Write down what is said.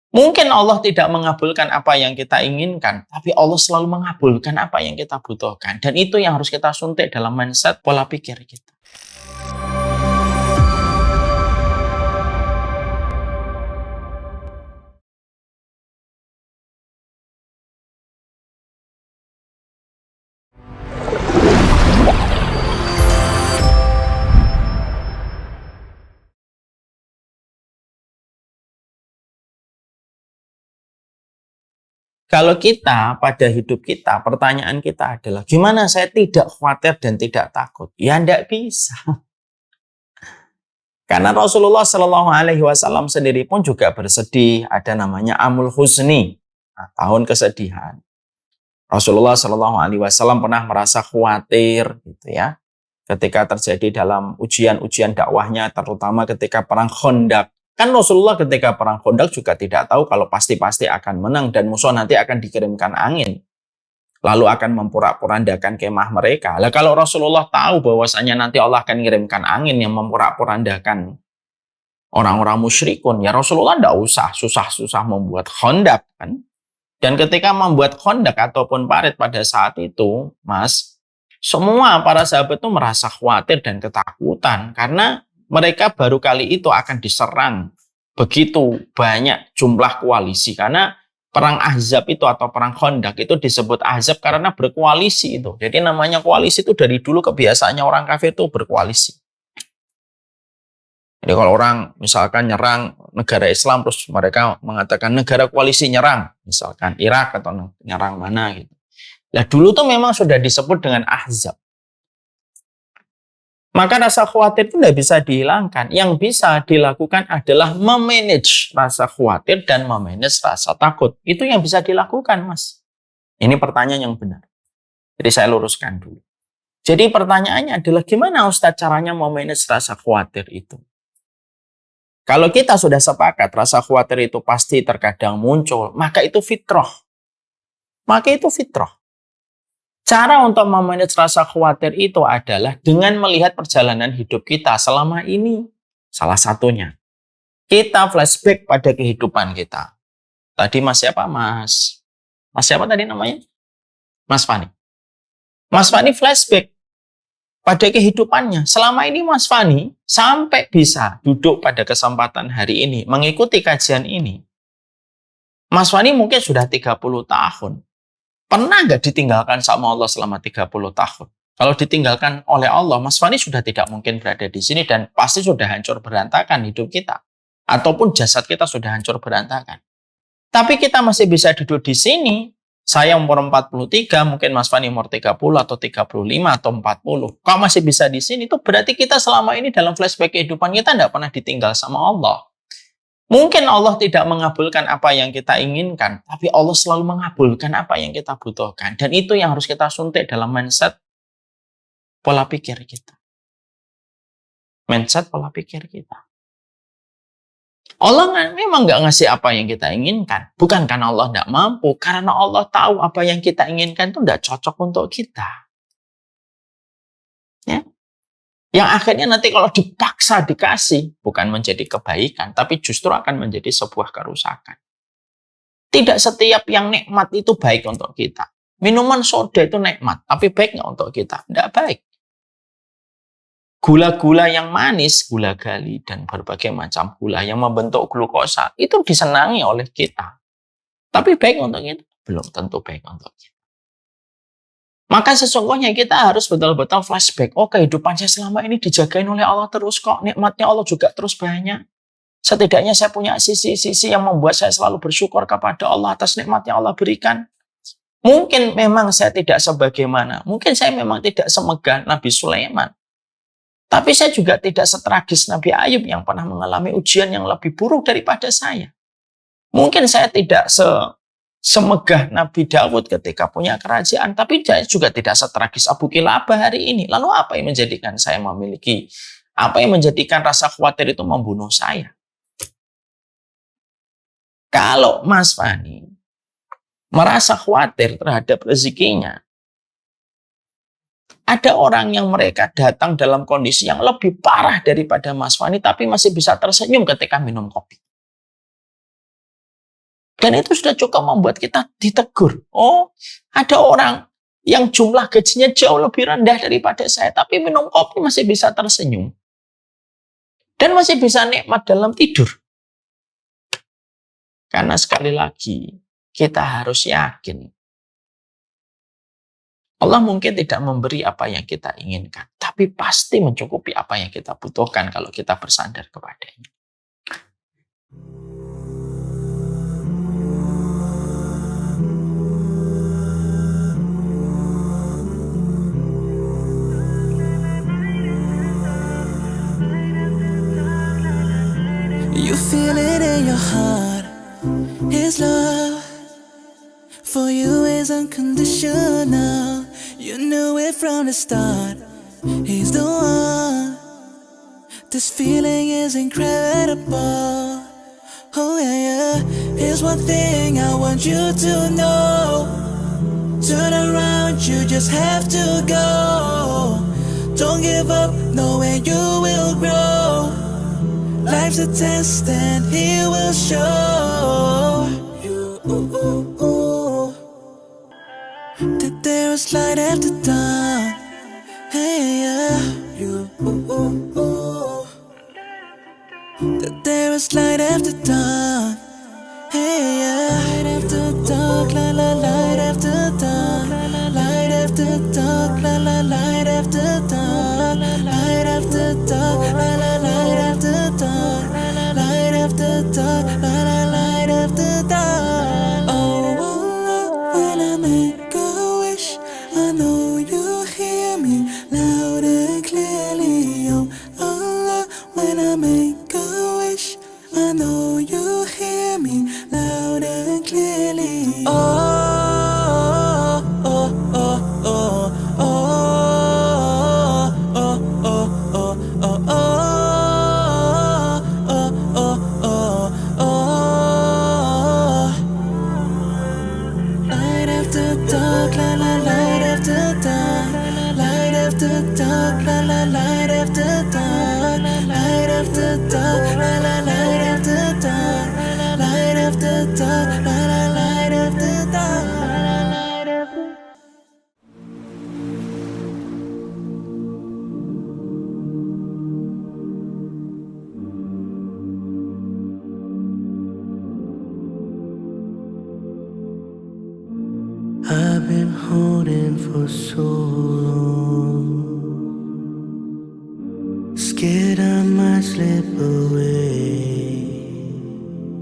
Mungkin Allah tidak mengabulkan apa yang kita inginkan, tapi Allah selalu mengabulkan apa yang kita butuhkan. Dan itu yang harus kita suntik dalam mindset pola pikir kita. Kalau kita pada hidup kita, pertanyaan kita adalah gimana saya tidak khawatir dan tidak takut? Ya tidak bisa. Karena Rasulullah Shallallahu Alaihi Wasallam sendiri pun juga bersedih. Ada namanya Amul Husni, tahun kesedihan. Rasulullah Shallallahu Alaihi Wasallam pernah merasa khawatir, gitu ya, ketika terjadi dalam ujian-ujian dakwahnya, terutama ketika perang Khandaq. Kan Rasulullah ketika perang Khandaq juga tidak tahu kalau pasti-pasti akan menang dan musuh nanti akan dikirimkan angin. Lalu akan memporak-porandakan kemah mereka. Lah kalau Rasulullah tahu bahwasanya nanti Allah akan mengirimkan angin yang memporak-porandakan orang-orang musyrikun, ya Rasulullah tidak usah susah-susah membuat Khandaq kan. Dan ketika membuat Khandaq ataupun parit pada saat itu, Mas, semua para sahabat itu merasa khawatir dan ketakutan karena mereka baru kali itu akan diserang begitu banyak jumlah koalisi. Karena perang Ahzab itu atau perang Khandaq itu disebut Ahzab karena berkoalisi itu. Jadi namanya koalisi itu dari dulu kebiasaannya orang kafir itu berkoalisi. Jadi kalau orang misalkan nyerang negara Islam terus mereka mengatakan negara koalisi nyerang, misalkan Irak atau nyerang mana gitu. Nah dulu tuh memang sudah disebut dengan Ahzab. Maka rasa khawatir itu tidak bisa dihilangkan. Yang bisa dilakukan adalah memanage rasa khawatir dan memanage rasa takut. Itu yang bisa dilakukan, Mas. Ini pertanyaan yang benar. Jadi saya luruskan dulu. Jadi pertanyaannya adalah gimana Ustaz caranya memanage rasa khawatir itu? Kalau kita sudah sepakat rasa khawatir itu pasti terkadang muncul, maka itu fitrah. Maka itu fitrah. Cara untuk memanage rasa khawatir itu adalah dengan melihat perjalanan hidup kita selama ini. Salah satunya, kita flashback pada kehidupan kita. Tadi Mas siapa, Mas? Mas siapa tadi namanya? Mas Fani. Mas Fani flashback pada kehidupannya. Selama ini Mas Fani sampai bisa duduk pada kesempatan hari ini, mengikuti kajian ini. Mas Fani mungkin sudah 30 tahun. Pernah nggak ditinggalkan sama Allah selama 30 tahun? Kalau ditinggalkan oleh Allah, Mas Fani sudah tidak mungkin berada di sini dan pasti sudah hancur berantakan hidup kita. Ataupun jasad kita sudah hancur berantakan. Tapi kita masih bisa duduk di sini. Saya umur 43, mungkin Mas Fani umur 30 atau 35 atau 40. Kalau masih bisa di sini, itu berarti kita selama ini dalam flashback kehidupan kita tidak pernah ditinggal sama Allah. Mungkin Allah tidak mengabulkan apa yang kita inginkan, tapi Allah selalu mengabulkan apa yang kita butuhkan. Dan itu yang harus kita suntik dalam mindset pola pikir kita. Mindset pola pikir kita. Allah memang nggak ngasih apa yang kita inginkan. Bukan karena Allah nggak mampu, karena Allah tahu apa yang kita inginkan itu nggak cocok untuk kita. Ya. Yang akhirnya nanti kalau dipaksa dikasih, bukan menjadi kebaikan, tapi justru akan menjadi sebuah kerusakan. Tidak setiap yang nikmat itu baik untuk kita. Minuman soda itu nikmat, tapi baik nggak untuk kita? Tidak baik. Gula-gula yang manis, gula gali, dan berbagai macam gula yang membentuk glukosa, itu disenangi oleh kita. Tapi baik untuk kita? Belum tentu baik untuk kita. Maka sesungguhnya kita harus betul-betul flashback. Oh, kehidupan saya selama ini dijagain oleh Allah terus kok. Nikmatnya Allah juga terus banyak. Setidaknya saya punya sisi-sisi yang membuat saya selalu bersyukur kepada Allah atas nikmat yang Allah berikan. Mungkin memang saya tidak sebagaimana. Mungkin saya memang tidak semegah Nabi Sulaiman. Tapi saya juga tidak setragis Nabi Ayub yang pernah mengalami ujian yang lebih buruk daripada saya. Mungkin saya tidak semegah Nabi Daud ketika punya kerajaan, tapi saya juga tidak setragis Abu Kilabah hari ini. Lalu apa yang menjadikan saya memiliki, apa yang menjadikan rasa khawatir itu membunuh saya? Kalau Mas Fani merasa khawatir terhadap rezekinya, ada orang yang mereka datang dalam kondisi yang lebih parah daripada Mas Fani, tapi masih bisa tersenyum ketika minum kopi. Dan itu sudah cukup membuat kita ditegur. Oh, ada orang yang jumlah gajinya jauh lebih rendah daripada saya, tapi minum kopi masih bisa tersenyum. Dan masih bisa nikmat dalam tidur. Karena sekali lagi, kita harus yakin. Allah mungkin tidak memberi apa yang kita inginkan, tapi pasti mencukupi apa yang kita butuhkan kalau kita bersandar kepadanya. You feel it in your heart. His love for you is unconditional. You knew it from the start. He's the one. This feeling is incredible. Oh yeah, yeah. Here's one thing I want you to know. Turn around, you just have to go. Don't give up, knowing you will grow. Life's a test and he will show you that there is light after dawn. Hey, yeah. That there is light after dawn. Hey, yeah. Light after dark, la la, light after dawn. Light after dark, la la, light after dawn. Light after dark, la la, light after dawn. Light after dark, la la, light after dawn. Oh, when I make a wish, I know you hear me loud and clearly. Oh, Allah, when I make a wish, I know you hear me loud and clearly. Oh, oh, oh, oh, oh, oh, oh, oh, oh, oh, oh, oh, oh. Light after dark, la la, light after dark. Light after dark, la la, light after dark. Light after dark, la la, light after dark. Light after dark, la la, light after dark. I've been holding for so long, scared I might slip away.